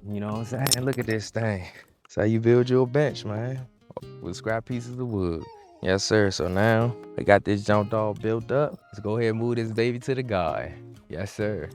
You know what I'm saying? Look at this thing. That's how you build your bench, man. With scrap pieces of wood. Yes, sir. So now I got this junk all built up. Let's go ahead and move this baby to the guy. Yes, sir.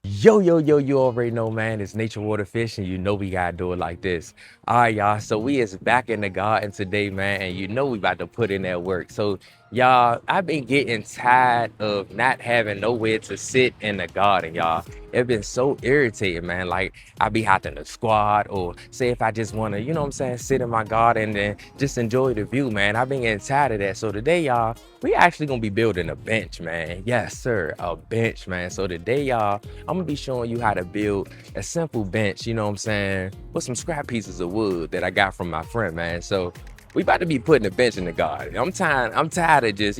Yo, you already know, man, it's Nature Water Fish, and you know we gotta do it like this. All right, y'all, so we is back in the garden today, man, and you know we about to put in that work. So, y'all, I've been getting tired of not having nowhere to sit in the garden, y'all. It's been so irritating, man. Like, I be having to squat, or say if I just wanna, you know what I'm saying, sit in my garden and just enjoy the view, man. I've been getting tired of that. So today, y'all, we actually gonna be building a bench, man. Yes, sir, a bench, man. So today, y'all, I'm gonna be showing you how to build a simple bench, you know what I'm saying, with some scrap pieces of wood that I got from my friend, man. So we about to be putting a bench in the garden. I'm tired of just,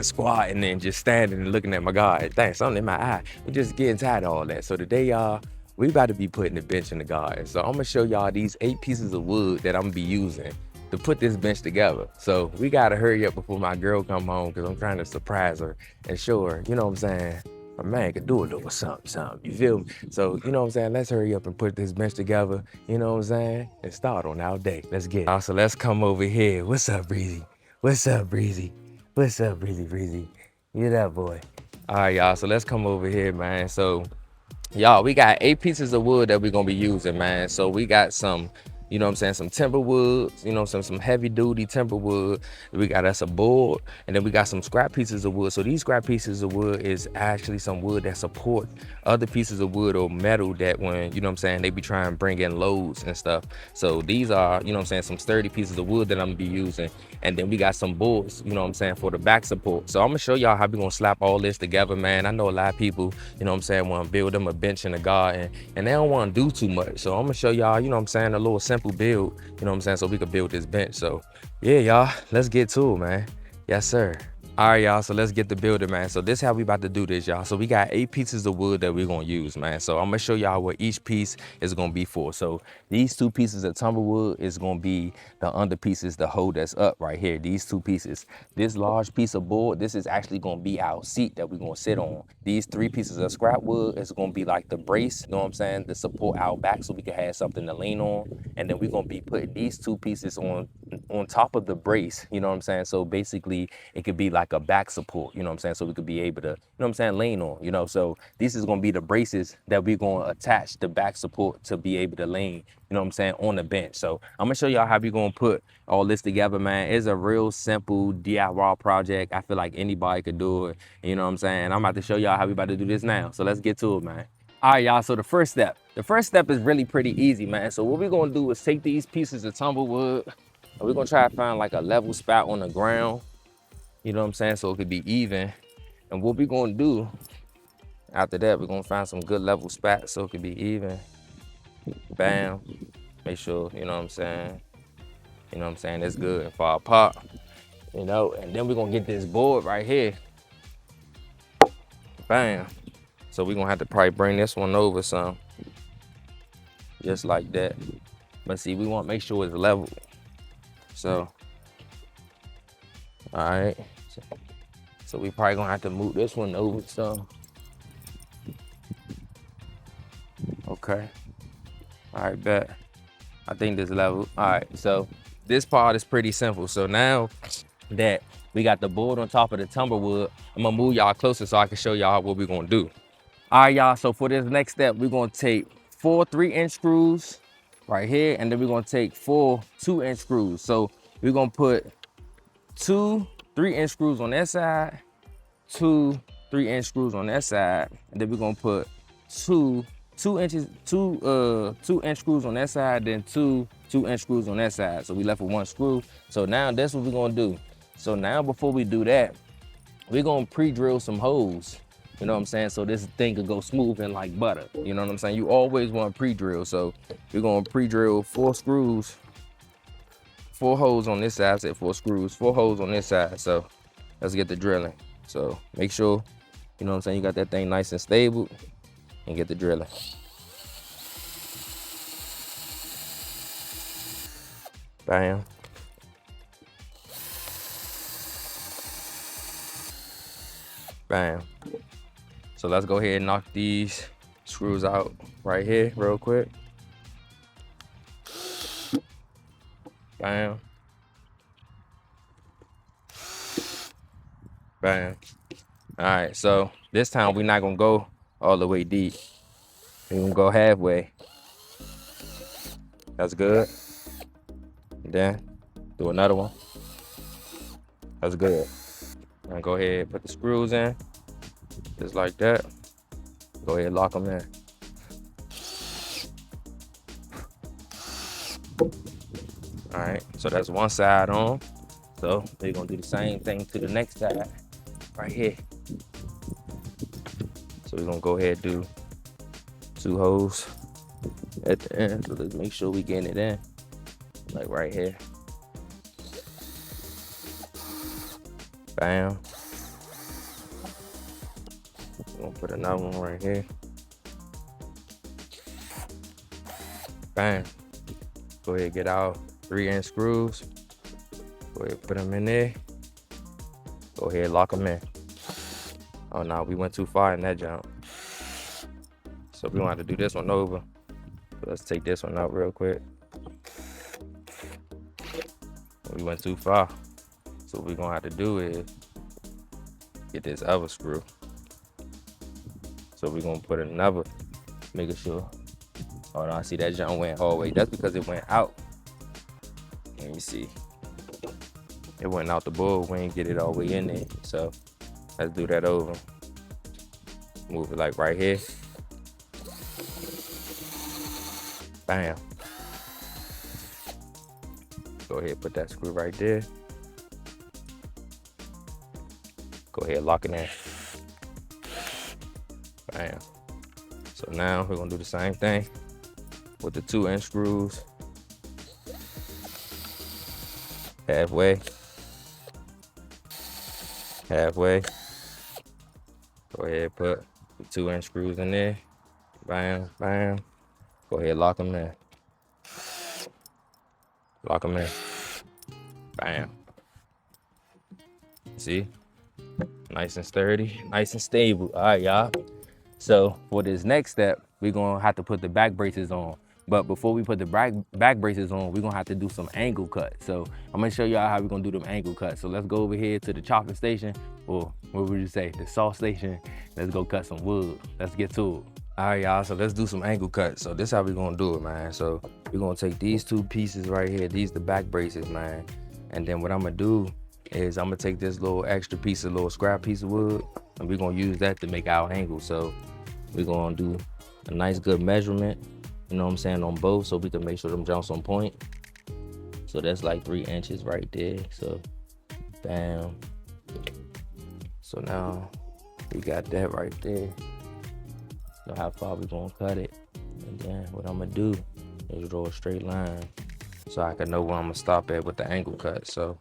squatting and just standing and looking at my garden. Dang, something in my eye. We just getting tired of all that. So today, y'all, we about to be putting a bench in the garden. So I'm gonna show y'all these 8 pieces of wood that I'm gonna be using to put this bench together. So we gotta hurry up before my girl come home because I'm trying to surprise her and show her, you know what I'm saying, a man could do a little something, you feel me? So, you know what I'm saying, let's hurry up and put this bench together, you know what I'm saying, and start on our day. Let's get it. Also, let's come over here. What's up, Breezy? What's up, Breezy? What's up, Breezy? You that boy. All right, y'all, so let's come over here, man. So, y'all, we got 8 pieces of wood that we're gonna be using, man. So we got some, you know what I'm saying, some timber wood, you know, some heavy duty timber wood. We got us a board, and then we got some scrap pieces of wood. So these scrap pieces of wood is actually some wood that support other pieces of wood or metal that when, you know what I'm saying, they be trying to bring in loads and stuff. So these are, you know what I'm saying, some sturdy pieces of wood that I'm gonna be using. And then we got some boards, you know what I'm saying, for the back support. So I'm gonna show y'all how we gonna slap all this together, man. I know a lot of people, you know what I'm saying, want to build them a bench in the garden and they don't want to do too much. So I'm gonna show y'all, you know what I'm saying, a little simple build, you know what I'm saying, so we could build this bench. So yeah, y'all, let's get to it, man. Yes, sir. All right, y'all, so let's get the building, man. So this is how we about to do this, y'all. So we got 8 pieces of wood that we're gonna use, man. So I'm gonna show y'all what each piece is gonna be for. So these 2 pieces of tumblewood is gonna be the under pieces, the hold that's up right here. These 2 pieces. This large piece of board, this is actually gonna be our seat that we're gonna sit on. These 3 pieces of scrap wood is gonna be like the brace, you know what I'm saying, to support our back so we can have something to lean on. And then we're gonna be putting these 2 pieces on top of the brace, you know what I'm saying? So basically it could be like a back support, you know what I'm saying? So we could be able to, you know what I'm saying, lean on, you know? So these is gonna be the braces that we're gonna attach the back support to be able to lean, you know what I'm saying, on the bench. So I'm gonna show y'all how we gonna put all this together, man. It's a real simple DIY project. I feel like anybody could do it, you know what I'm saying? I'm about to show y'all how we about to do this now. So let's get to it, man. All right, y'all, so the first step is really pretty easy, man. So what we're gonna do is take these pieces of tumblewood and we're gonna try to find like a level spot on the ground, you know what I'm saying, so it could be even. And what we're gonna do after that, we're gonna find some good level spots so it could be even. Bam. Make sure, you know what I'm saying, it's good and fall apart, you know. And then we're gonna get this board right here. Bam. So we're gonna have to probably bring this one over some, just like that. But see, we want to make sure it's level. So, all right. So we probably gonna have to move this one over some. Okay. All right, bet. I think this level. All right, so this part is pretty simple. So now that we got the board on top of the tumblewood, I'm gonna move y'all closer so I can show y'all what we're gonna do. All right, y'all, so for this next step, we're gonna take 4 3-inch screws right here, and then we're gonna take 4 2-inch screws. So we're gonna put 2 3-inch screws on that side, 2 3-inch screws on that side, and then we're gonna put 2 2-inch screws on that side, then 2 2-inch screws on that side. So we left with 1 screw. So now that's what we're gonna do. So now before we do that, we're gonna pre-drill some holes. You know what I'm saying? So this thing could go smooth and like butter. You know what I'm saying? You always want pre-drill. So we're gonna pre-drill 4 screws, 4 holes on this side. I said 4 screws, 4 holes on this side. So let's get the drilling. So make sure, you know what I'm saying, you got that thing nice and stable and get the drilling. Bam. Bam. So let's go ahead and knock these screws out right here real quick. Bam. Bam. All right, so this time we're not gonna go all the way deep. We're gonna go halfway. That's good. And then do another one. That's good. And go ahead, put the screws in, just like that. Go ahead, lock them in. All right, so that's one side on. So we're gonna do the same thing to the next side, right here. So we're gonna go ahead and do 2 holes at the end. So let's make sure we getting it in, like right here. Bam. We're gonna put another one right here. Bam. Go ahead, get out 3-inch screws. Go ahead, put them in there. Go ahead, lock them in. Oh no, we went too far in that jump. So we're gonna have to do this one over. So let's take this one out real quick. We went too far. So what we're gonna have to do is get this other screw. So we're gonna put another, making sure. Oh no, I see that jump went all the way. That's because it went out. Let me see. It went out the bowl. We ain't get it all the way in there. So let's do that over. Move it like right here. Bam. Go ahead, put that screw right there. Go ahead, lock it in. Bam. So now we're gonna do the same thing with the 2-inch screws. Halfway. Halfway. Go ahead, put the 2-inch screws in there. Bam, bam. Go ahead, lock them in. Lock them in. Bam. See? Nice and sturdy, nice and stable. All right, y'all. So for this next step, we're gonna have to put the back braces on. But before we put the back braces on, we're gonna have to do some angle cuts. So I'm gonna show y'all how we're gonna do them angle cuts. So let's go over here to the chopping station, or what would you say, the saw station. Let's go cut some wood. Let's get to it. All right, y'all, so let's do some angle cuts. So this is how we're gonna do it, man. So we're gonna take these 2 pieces right here. These the back braces, man. And then what I'm gonna do is I'm gonna take this little extra piece of little scrap piece of wood, and we're gonna use that to make our angle. So we're gonna do a nice good measurement, you know what I'm saying, on both, so we can make sure them jumps on point. So that's like 3 inches right there. So bam. So now we got that right there. Know how far we gonna cut it. And then what I'm gonna do is draw a straight line so I can know where I'm gonna stop at with the angle cut. So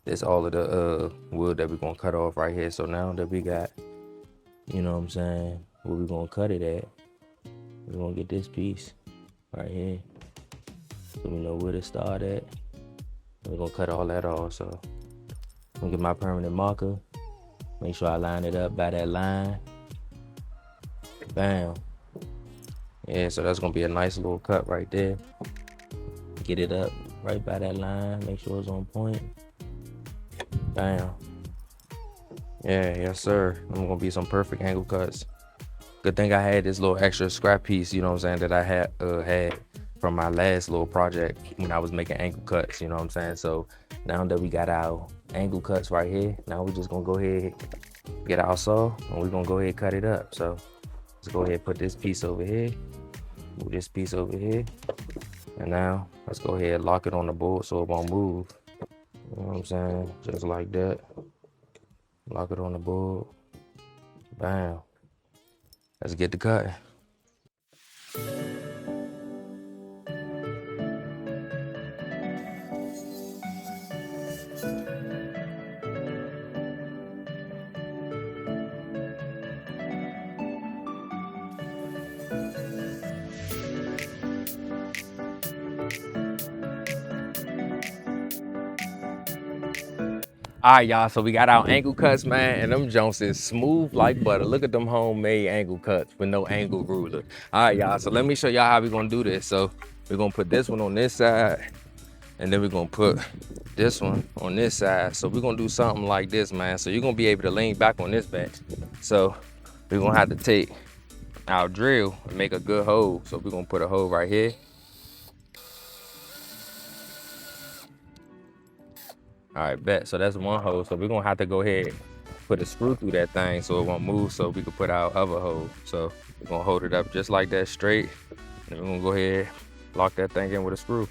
that's all of the wood that we're gonna cut off right here. So now that we got, you know what I'm saying, where we gonna cut it at, we're gonna get this piece right here. So we know where to start at. We're gonna cut all that off. So I'm gonna get my permanent marker. Make sure I line it up by that line. Bam. Yeah, so that's gonna be a nice little cut right there. Get it up right by that line. Make sure it's on point. Bam. Yeah, yes sir. I'm gonna be some perfect angle cuts. Good thing I had this little extra scrap piece, you know what I'm saying, that I had from my last little project when I was making angle cuts, you know what I'm saying. So now that we got our angle cuts right here, now we're just gonna go ahead, get our saw, and we're gonna go ahead and cut it up. So let's go ahead and put this piece over here, move this piece over here, and now let's go ahead and lock it on the board so it won't move. You know what I'm saying? Just like that. Lock it on the board. Bam. Let's get the cut. All right, y'all. So we got our angle cuts, man, and them Jones is smooth like butter. Look at them homemade angle cuts with no angle ruler. All right, y'all. So let me show y'all how we gonna do this. So we're gonna put this one on this side, and then we're gonna put this one on this side. So we're gonna do something like this, man. So you're gonna be able to lean back on this bench. So we're gonna have to take our drill and make a good hole. So we're gonna put a hole right here. All right, bet. So that's one hole. So we're gonna have to go ahead and put a screw through that thing so it won't move, so we can put our other hole. So we're gonna hold it up just like that straight. And we're gonna go ahead, lock that thing in with a screw.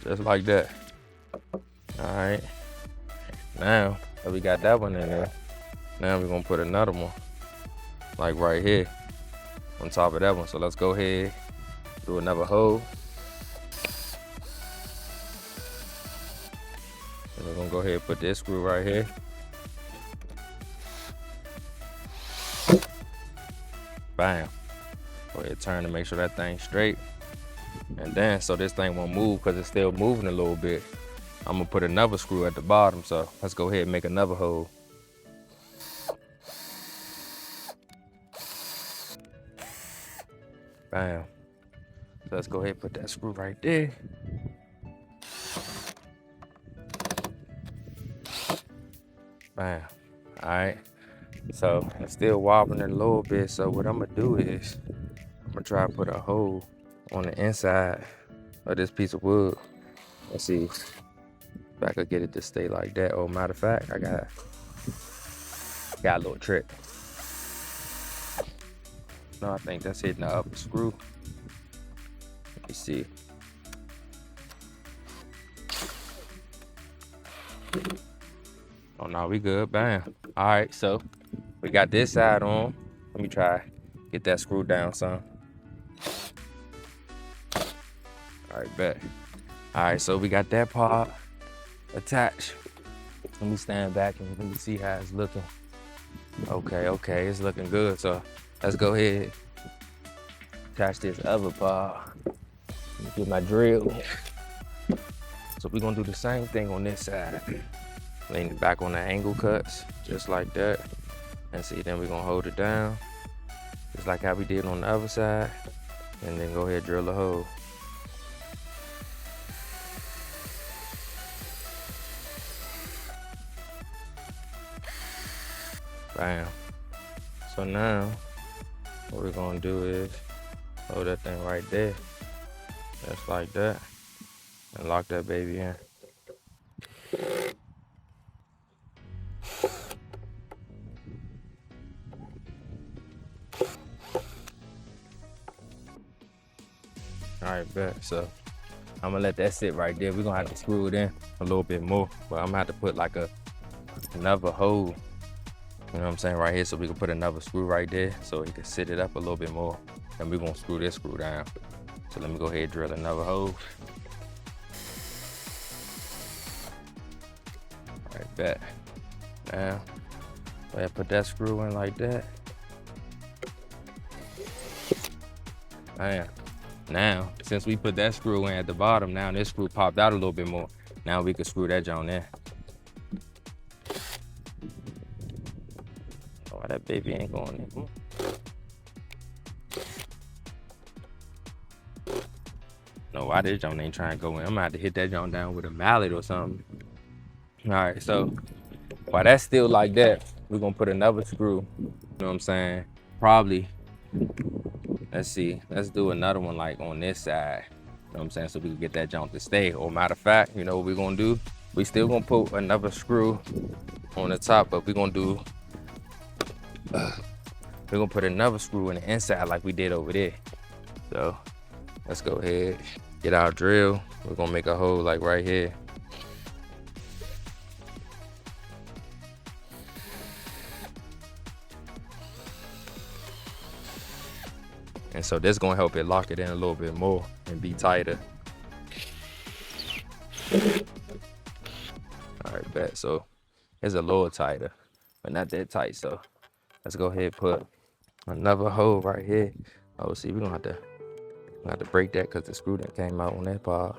Just like that. All right. Now that we got that one in there, now we're gonna put another one like right here on top of that one. So let's go ahead, do another hole. And we're gonna go ahead and put this screw right here. Bam. Go ahead, turn to make sure that thing's straight. And then, so this thing won't move because it's still moving a little bit, I'm gonna put another screw at the bottom. So let's go ahead and make another hole. Bam. So let's go ahead and put that screw right there. Bam. All right. So it's still wobbling a little bit. So what I'm gonna do is I'm gonna try to put a hole on the inside of this piece of wood. Let's see if I could get it to stay like that. Oh, matter of fact, I got a little trick. No, I think that's hitting the upper screw. Let me see. Oh no, we good. Bam. All right, so we got this side on. Let me try get that screw down some. All right, bet. All right, so we got that part attached. Let me stand back and let me see how it's looking. Okay, it's looking good. So let's go ahead, attach this other part. Get my drill. So we're gonna do the same thing on this side. Lean it back on the angle cuts, just like that. And see, then we're gonna hold it down, just like how we did on the other side. And then go ahead and drill a hole. Bam. So now, what we're gonna do is hold that thing right there, just like that, and lock that baby in. All right, bet. So I'm gonna let that sit right there. We're gonna have to screw it in a little bit more, but I'm gonna have to put like another hole, you know what I'm saying, right here, so we can put another screw right there so it can sit it up a little bit more. And we're gonna screw this screw down. So let me go ahead and drill another hole. All right, bet. Now, go ahead, put that screw in like that. Bam. Now, since we put that screw in at the bottom, now this screw popped out a little bit more. Now we can screw that joint in. Oh, that baby ain't going in. No, why this joint ain't trying to go in? I'm gonna have to hit that joint down with a mallet or something. All right, so while that's still like that, we're gonna put another screw, you know what I'm saying? Probably, let's see, let's do another one like on this side, you know what I'm saying? So we can get that joint to stay. Or matter of fact, you know what we're gonna do? We still gonna put another screw on the top, but we're gonna put another screw in the inside like we did over there. So let's go ahead, get our drill. We're gonna make a hole like right here. And so this is gonna help it lock it in a little bit more and be tighter. All right, bet. So it's a little tighter, but not that tight. So let's go ahead and put another hole right here. Oh, see, we're gonna have to I have to break that because the screw that came out on that part.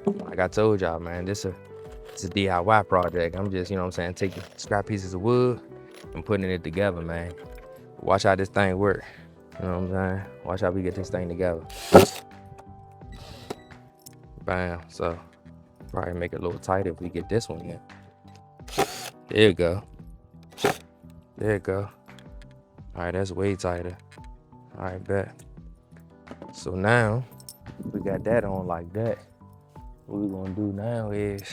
Like I told y'all, man, this a DIY project. I'm just, you know what I'm saying, taking scrap pieces of wood and putting it together, man. Watch how this thing work. You know what I'm saying? Watch how we get this thing together. Bam. So probably make it a little tighter if we get this one in. There you go. There you go. All right, that's way tighter. All right, bet. So now we got that on like that. What we're gonna do now is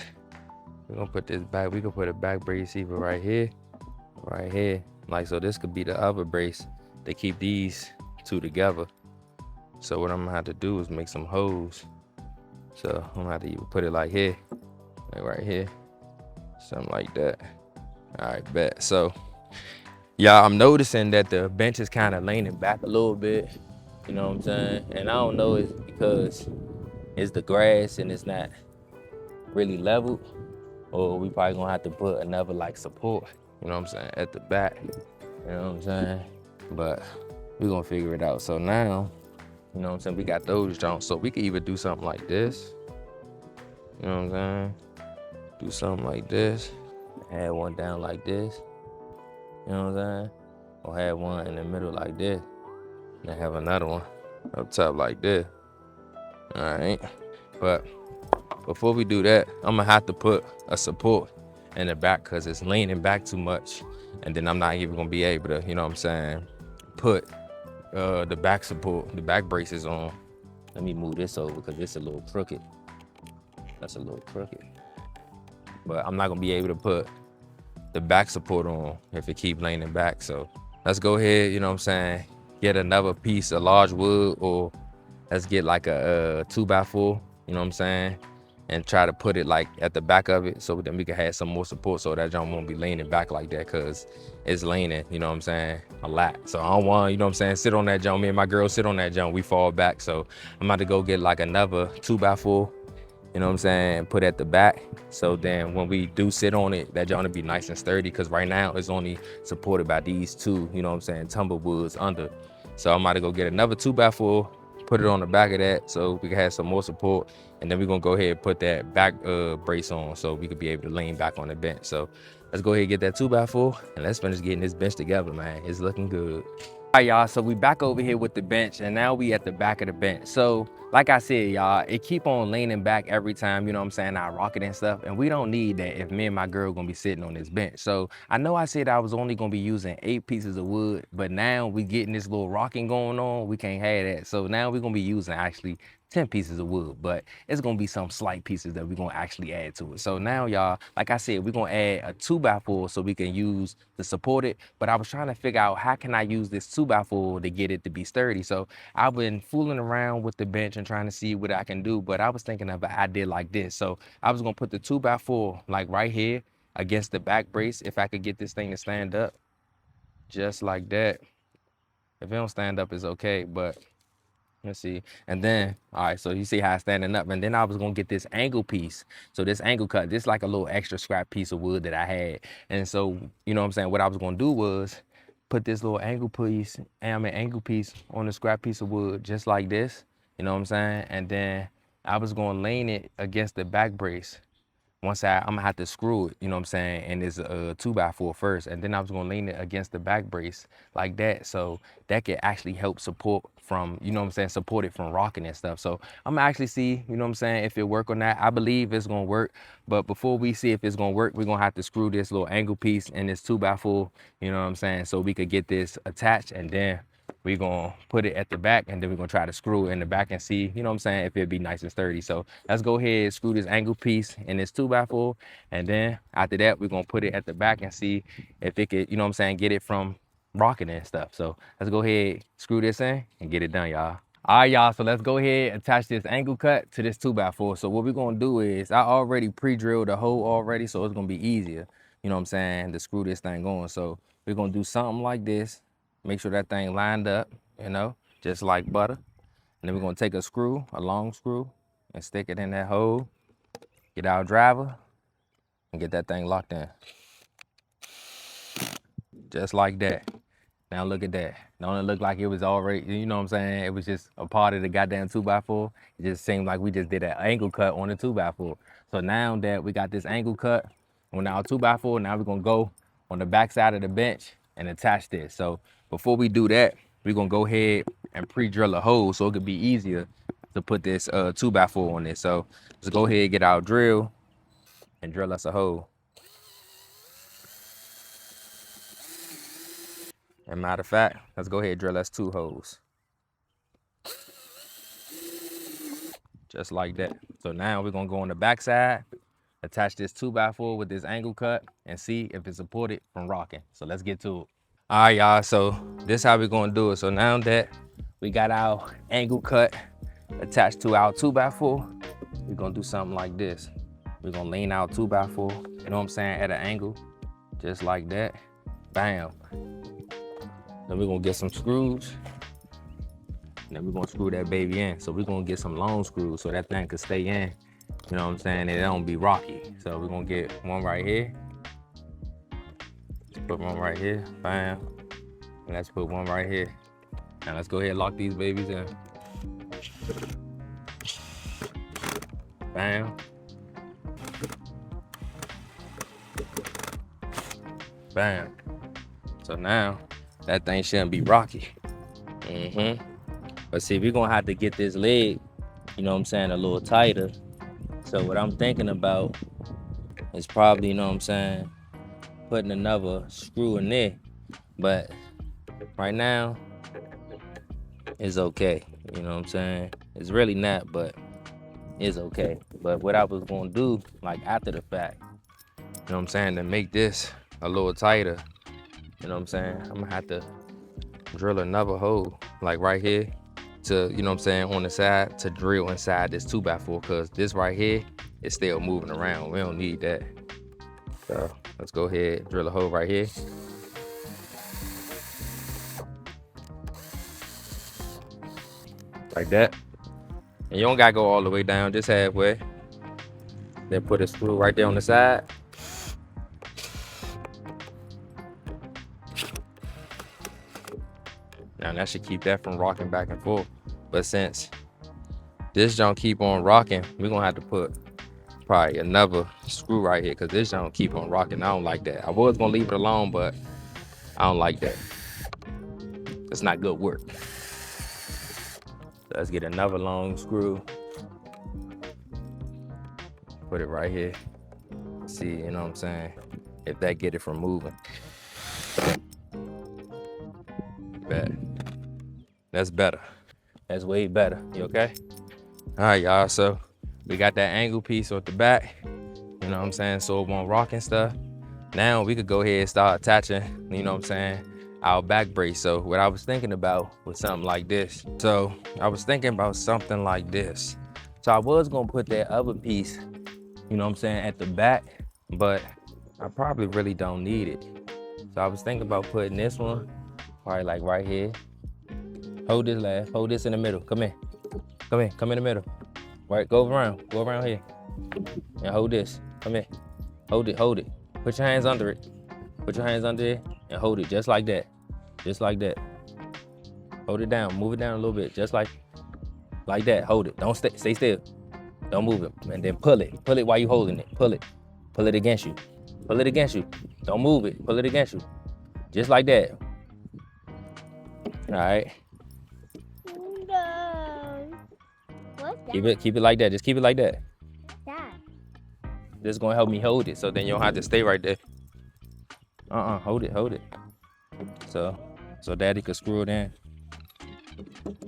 we're gonna put this back. We can put a back brace either right here. Like, so this could be the other brace to keep these two together. So what I'm gonna have to do is make some holes. So I'm gonna have to either put it like here, like right here, something like that. All right, bet. So yeah, I'm noticing that the bench is kind of leaning back a little bit. You know what I'm saying? And I don't know it's because it's the grass and it's not really leveled, or we probably gonna have to put another like support, you know what I'm saying, at the back. You know what I'm saying? But we're gonna figure it out. So now, you know what I'm saying, we got those joints. So we could either do something like this. You know what I'm saying? Do something like this. Add one down like this. You know what I'm saying? Or have one in the middle like this. And then have another one up top like this. Alright. But before we do that, I'm gonna have to put a support in the back because it's leaning back too much. And then I'm not even gonna be able to, you know what I'm saying, put the back support, the back braces on. Let me move this over because it's a little crooked. That's a little crooked. But I'm not gonna be able to put the back support on if it keep leaning back. So let's go ahead, you know what I'm saying, get another piece of large wood, or let's get like a 2x4, you know what I'm saying, and try to put it like at the back of it so then we can have some more support so that jump won't be leaning back like that, because it's leaning, you know what I'm saying, a lot. So I don't want, you know what I'm saying, sit on that jump. Me and my girl sit on that jump, we fall back. So I'm about to go get like another 2x4, you know what I'm saying, put at the back. So then when we do sit on it, that joint will be nice and sturdy, because right now it's only supported by these two, you know what I'm saying, tumblewoods under. So I'm about to go get another 2x4, put it on the back of that so we can have some more support. And then we're gonna go ahead and put that back brace on so we could be able to lean back on the bench. So let's go ahead and get that 2x4 and let's finish getting this bench together, man. It's looking good. All right, y'all, so we back over here with the bench, and now we at the back of the bench. So like I said, y'all, it keep on leaning back every time, you know what I'm saying, I rock it and stuff, and we don't need that if me and my girl gonna be sitting on this bench. So I know I said I was only gonna be using 8 pieces of wood, but now we getting this little rocking going on, we can't have that. So now we're gonna be using actually 10 pieces of wood, but it's gonna be some slight pieces that we're gonna actually add to it. So now, y'all, like I said, we're gonna add a 2x4 so we can use to support it. But I was trying to figure out how can I use this 2x4 to get it to be sturdy. So I've been fooling around with the bench and trying to see what I can do, but I was thinking of an idea like this. So I was gonna put the 2x4 like right here against the back brace, if I could get this thing to stand up just like that. If it don't stand up, it's okay, but let's see. And then, all right, so you see how it's standing up. And then I was gonna get this angle piece. So this angle cut, this like a little extra scrap piece of wood that I had. And so, you know what I'm saying, what I was gonna do was put this little angle piece, angle piece on the scrap piece of wood, just like this, you know what I'm saying? And then I was gonna lean it against the back brace. One side, I'm gonna have to screw it, you know what I'm saying, and it's a 2x4 first, and then I was gonna lean it against the back brace like that, so that could actually help support from, you know what I'm saying, support it from rocking and stuff. So I'm gonna actually see, you know what I'm saying, if it work or not. I believe it's gonna work, but before we see if it's gonna work, we're gonna have to screw this little angle piece in this 2x4, you know what I'm saying, so we could get this attached, and then we're gonna put it at the back, and then we're gonna try to screw it in the back and see, you know what I'm saying, if it'd be nice and sturdy. So let's go ahead and screw this angle piece in this 2x4, and then after that, we're gonna put it at the back and see if it could, you know what I'm saying, get it from rocking and stuff. So let's go ahead, screw this in and get it done, y'all. All right, y'all, so let's go ahead and attach this angle cut to this 2x4. So what we're gonna do is, I already pre-drilled the hole already, so it's gonna be easier, you know what I'm saying, to screw this thing on. So we're gonna do something like this. Make sure that thing lined up, you know, just like butter. And then we're gonna take a screw, a long screw, and stick it in that hole. Get our driver and get that thing locked in. just like that. Now look at that. Don't it look like it was already, you know what I'm saying? It was just a part of the goddamn 2x4. It just seemed like we just did an angle cut on the 2x4. So now that we got this angle cut on our 2x4, now we're gonna go on the back side of the bench and attach this. So before we do that, we're gonna go ahead and pre-drill a hole so it could be easier to put this 2x4 on this. So let's go ahead and get our drill and drill us a hole. And matter of fact, let's go ahead and drill us 2 holes. Just like that. So now we're gonna go on the back side, attach this 2x4 with this angle cut and see if it's supported from rocking. So let's get to it. All right, y'all, so this is how we're gonna do it. So now that we got our angle cut attached to our 2x4, we're gonna do something like this. We're gonna lean our 2x4, you know what I'm saying, at an angle, just like that, bam. Then we're gonna get some screws, and then we're gonna screw that baby in. So we're gonna get some long screws so that thing can stay in, you know what I'm saying, and it don't be rocky. So we're gonna get one right here, put one right here, bam, and let's put one right here. Now let's go ahead and lock these babies in. Bam. Bam. So now that thing shouldn't be rocky. But see, we're gonna have to get this leg, you know what I'm saying, a little tighter. So what I'm thinking about is probably, you know what I'm saying, putting another screw in there. But right now, it's okay. You know what I'm saying? It's really not, but it's okay. But what I was gonna do, like after the fact, you know what I'm saying, to make this a little tighter, you know what I'm saying, I'm gonna have to drill another hole, like right here, to, you know what I'm saying, on the side, to drill inside this 2x4, because this right here is still moving around. We don't need that. So let's go ahead, drill a hole right here. Like that. And you don't gotta go all the way down, just halfway. Then put a screw right there on the side. Now that should keep that from rocking back and forth. But since this don't keep on rocking, we're gonna have to put probably another screw right here, because this don't keep on rocking. I don't like that. I was gonna leave it alone, but I don't like that. It's not good work. So let's get another long screw. Put it right here. See, you know what I'm saying, if that get it from moving. Bet. That's better. That's way better. You okay? All right, y'all. So we got that angle piece at the back. You know what I'm saying? So it won't rock and stuff. Now we could go ahead and start attaching, you know what I'm saying, our back brace. So what I was thinking about was something like this. So I was thinking about something like this. So I was gonna put that other piece, you know what I'm saying, at the back, but I probably really don't need it. So I was thinking about putting this one probably like right here. Hold this, lad. Hold this in the middle. Come in. Come in. Come in the middle. Right, go around. Go around here. And hold this. Come in. Hold it. Hold it. Put your hands under it. Put your hands under it and hold it just like that. Just like that. Hold it down. Move it down a little bit. Just like that. Hold it. Don't stay still. Don't move it. And then pull it. Pull it while you holding it. Pull it. Pull it against you. Pull it against you. Don't move it. Pull it against you. Just like that. All right. No. What's that? Keep it like that. Just keep it like that. That? This is gonna help me hold it, so then you don't have to stay right there. Hold it. So daddy could screw it in.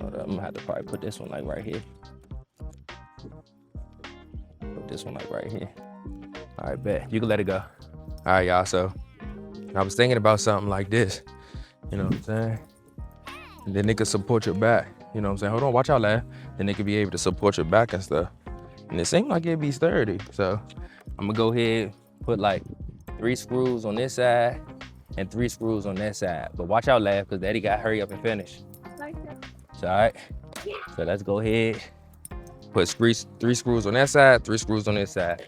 Hold up, I'm gonna have to probably put this one like right here. Put this one like right here. All right, bet. You can let it go. All right, y'all, so I was thinking about something like this. You know what I'm saying? And then they could support your back. You know what I'm saying? Hold on, watch out, lad. Then they could be able to support your back and stuff. And it seemed like it'd be sturdy. So I'm gonna go ahead, put like 3 screws on this side and 3 screws on that side. But watch out, lad, because daddy got hurry up and finish. Like that? So, all right. Yeah. So let's go ahead, put 3 screws on that side, 3 screws on this side.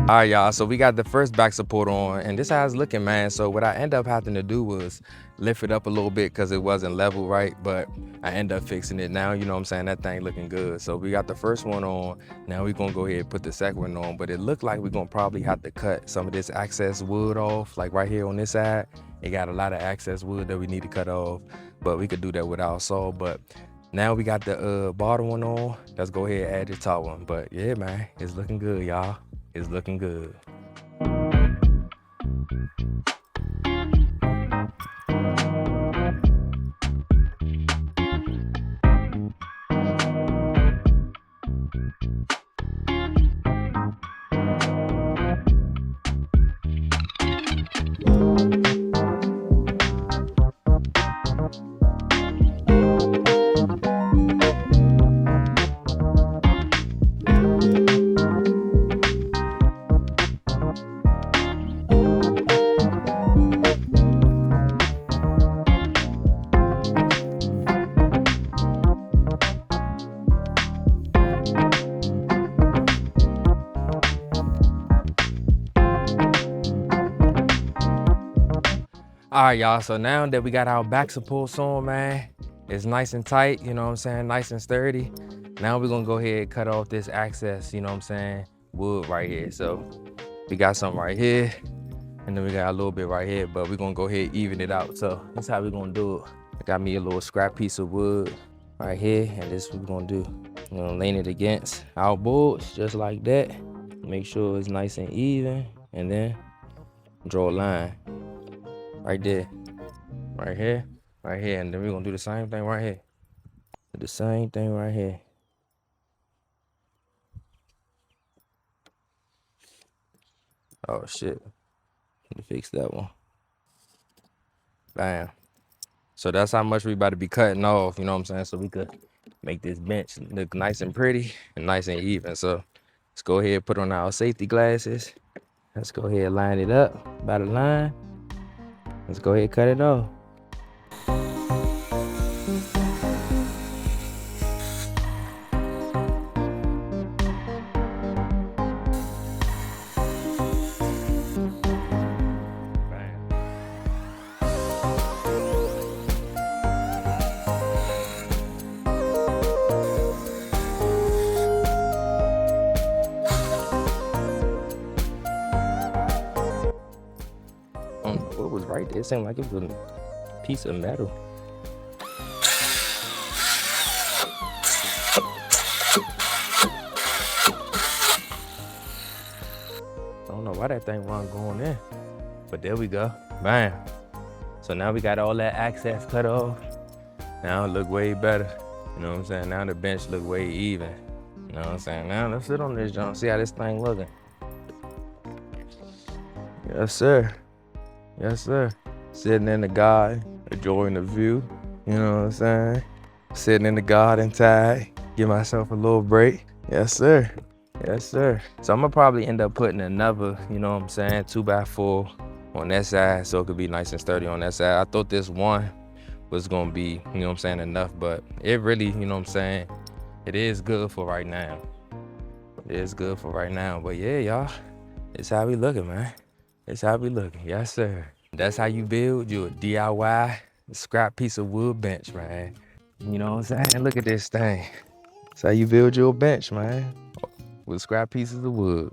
All right, y'all, so we got the first back support on, and this how it's looking, man. So what I end up having to do was lift it up a little bit because it wasn't level right, but I end up fixing it now. You know what I'm saying? That thing looking good. So we got the first one on. Now we're gonna go ahead and put the second one on, but it looked like we're gonna probably have to cut some of this excess wood off, like right here on this side. It got a lot of excess wood that we need to cut off, but we could do that with our saw. But now we got the bottom one on. Let's go ahead and add the top one. But yeah, man, it's looking good, y'all. It's looking good. All right, y'all, so now that we got our back supports on, man, it's nice and tight, you know what I'm saying, nice and sturdy. Now we're gonna go ahead and cut off this excess, you know what I'm saying, wood right here. So we got something right here, and then we got a little bit right here, but we're gonna go ahead and even it out. So that's how we're gonna do it. I got me a little scrap piece of wood right here, and this is what we're gonna do. We're gonna lean it against our boards, just like that. Make sure it's nice and even, and then draw a line. Right there, right here, and then we're gonna do the same thing right here. Do the same thing right here. Oh shit, need to fix that one. Bam. So that's how much we about to be cutting off, you know what I'm saying? So we could make this bench look nice and pretty and nice and even. So let's go ahead and put on our safety glasses. Let's go ahead and line it up by the line. Let's go ahead and cut it off. I don't know what was right there. It seemed like it was a piece of metal. I don't know why that thing wasn't going in, but there we go. Bam. So now we got all that access cut off. Now it look way better. You know what I'm saying? Now the bench look way even. You know what I'm saying? Now let's sit on this joint, see how this thing looking. Yes, sir. Yes, sir. Sitting in the garden, enjoying the view. You know what I'm saying? Sitting in the garden tired, give myself a little break. Yes, sir. Yes, sir. So I'm gonna probably end up putting another, you know what I'm saying, 2x4 on that side so it could be nice and sturdy on that side. I thought this one was gonna be, you know what I'm saying, enough, but it really, you know what I'm saying, it is good for right now. It is good for right now. But yeah, y'all, it's how we looking, man. It's how we looking. Yes, sir. That's how you build your DIY scrap piece of wood bench, man. You know what I'm saying? Look at this thing. That's how you build your bench, man. With scrap pieces of wood.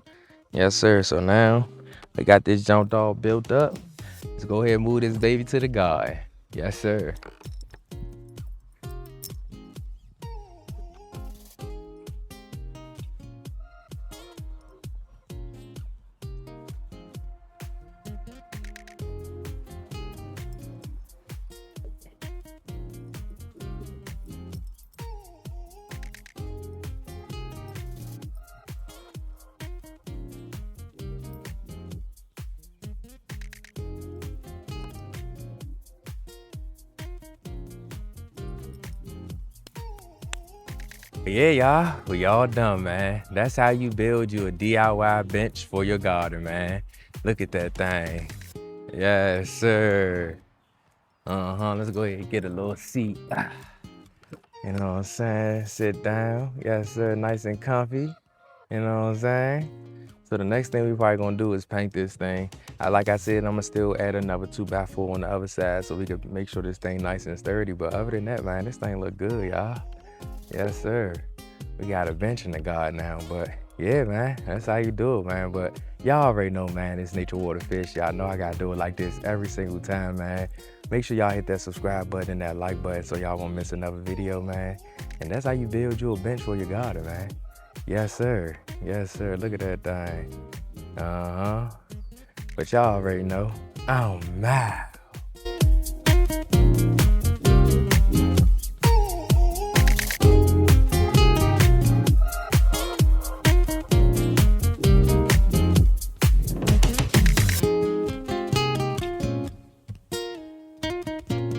Yes, sir. So now we got this junk all built up. Let's go ahead and move this baby to the garden. Yes, sir. Yeah, y'all, we all done, man. That's how you build you a DIY bench for your garden, man. Look at that thing. Yes, sir. Let's go ahead and get a little seat. You know what I'm saying? Sit down. Yes, sir. Nice and comfy. You know what I'm saying? So the next thing we probably gonna do is paint this thing. Like I said, I'm gonna still add another 2x4 on the other side so we can make sure this thing nice and sturdy. But other than that, man, this thing look good, y'all. Yes, sir. We got a bench in the garden now, but yeah, man, that's how you do it, man. But y'all already know, man, it's Nature Water Fish. Y'all know I gotta do it like this every single time, man. Make sure y'all hit that subscribe button and that like button so y'all won't miss another video, man. And that's how you build you a bench for your garden, man. Yes, sir. Yes, sir. Look at that thing. But y'all already know. Oh, my.